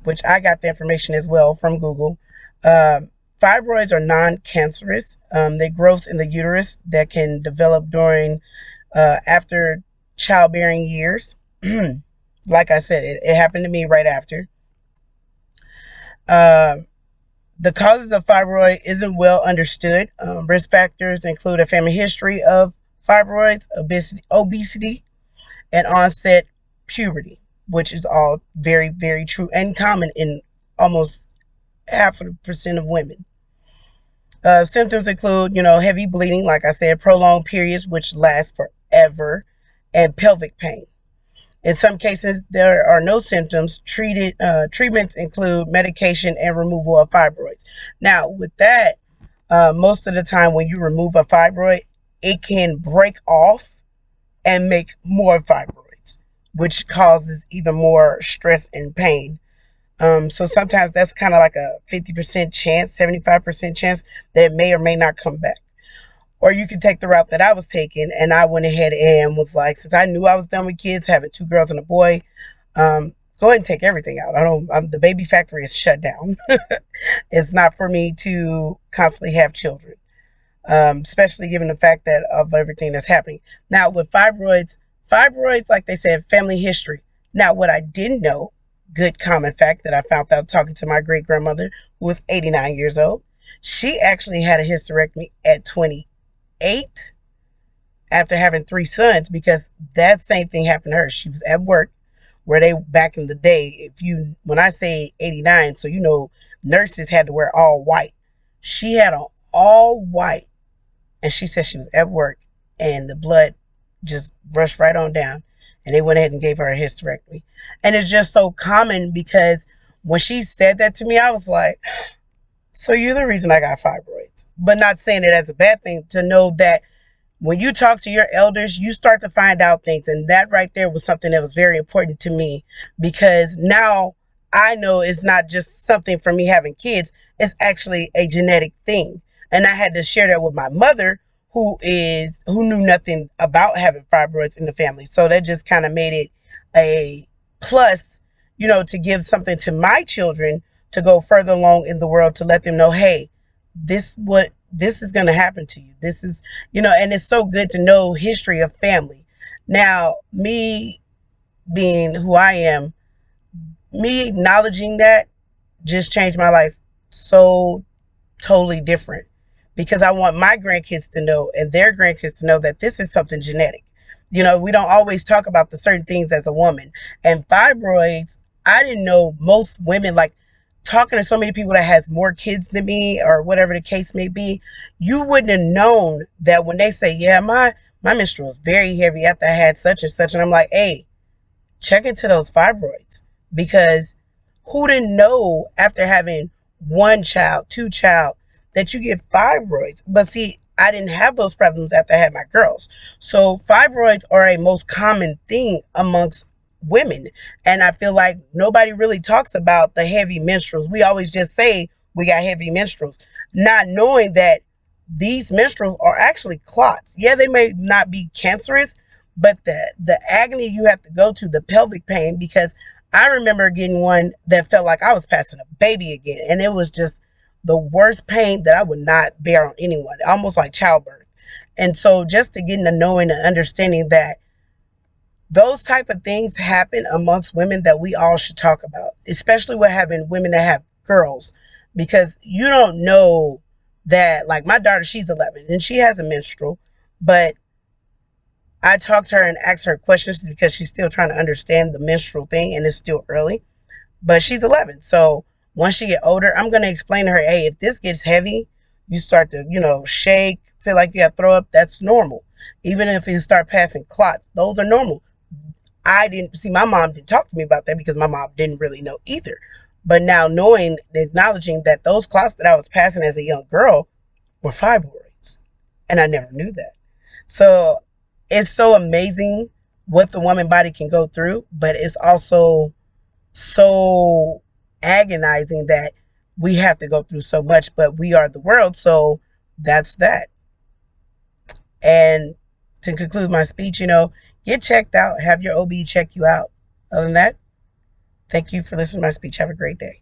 which I got the information as well from Google. Um, Fibroids are non-cancerous. They growths in the uterus that can develop during after childbearing years. Like I said, it happened to me right after. Um, the causes of fibroid isn't well understood. Risk factors include a family history of fibroids, obesity, and onset puberty, which is all very, very true and common in almost half of the percent of women. Symptoms include, heavy bleeding, like I said, prolonged periods, which last forever, and pelvic pain. In some cases, there are no symptoms. Treatments include medication and removal of fibroids. Now, with that, most of the time when you remove a fibroid, it can break off and make more fibroids, which causes even more stress and pain. So sometimes that's kind of like a 50% chance, 75% chance that it may or may not come back. Or you can take the route that I was taking, and I went ahead and was like, since I knew I was done with kids, having two girls and a boy, go ahead and take everything out. The baby factory is shut down. It's not for me to constantly have children, especially given the fact that of everything that's happening. Now, with fibroids, like they said, family history. Now, what I didn't know, good common fact that I found out talking to my great grandmother, who was 89 years old, she actually had a hysterectomy at 28 after having three sons, because that same thing happened to her. She was at work where they, back in the day, when I say 89, so nurses had to wear all white. She had on all white, and she said she was at work and the blood just rushed right on down, and they went ahead and gave her a hysterectomy. And it's just so common, because when she said that to me, I was like, so you're the reason I got fibroids. But not saying it as a bad thing, to know that when you talk to your elders, you start to find out things. And that right there was something that was very important to me, because now I know it's not just something for me having kids, it's actually a genetic thing. And I had to share that with my mother, who knew nothing about having fibroids in the family. So that just kind of made it a plus, to give something to my children to go further along in the world, to let them know, hey, this is going to happen to you. This is, and it's so good to know history of family. Now, me being who I am, me acknowledging that just changed my life so totally different, because I want my grandkids to know, and their grandkids to know, that this is something genetic. We don't always talk about the certain things as a woman. And fibroids, I didn't know most women, like, talking to so many people that has more kids than me, or whatever the case may be, you wouldn't have known that when they say, yeah, my menstrual is very heavy after I had such and such. And I'm like, hey, check into those fibroids, because who didn't know after having one child, two child, that you get fibroids? But see, I didn't have those problems after I had my girls. So fibroids are a most common thing amongst women. And I feel like nobody really talks about the heavy menstruals. We always just say we got heavy menstruals, not knowing that these menstruals are actually clots. Yeah, they may not be cancerous, but the agony you have to go to, the pelvic pain, because I remember getting one that felt like I was passing a baby again, and it was just the worst pain that I would not bear on anyone, almost like childbirth. And so just to get into knowing and understanding that those type of things happen amongst women, that we all should talk about, especially with having women that have girls, because you don't know that, like my daughter, she's 11 and she has a menstrual, but I talked to her and asked her questions because she's still trying to understand the menstrual thing, and it's still early, but she's 11. So once she get older, I'm going to explain to her, hey, if this gets heavy, you start to, shake, feel like you have to throw up, that's normal. Even if you start passing clots, those are normal. I didn't see, my mom didn't talk to me about that, because my mom didn't really know either. But now knowing, acknowledging that those clots that I was passing as a young girl were fibroids, and I never knew that. So it's so amazing what the woman body can go through, but it's also so agonizing that we have to go through so much, but we are the world, so that's that. And to conclude my speech, get checked out, have your OB check you out. Other than that, Thank you for listening to my speech. Have a great day.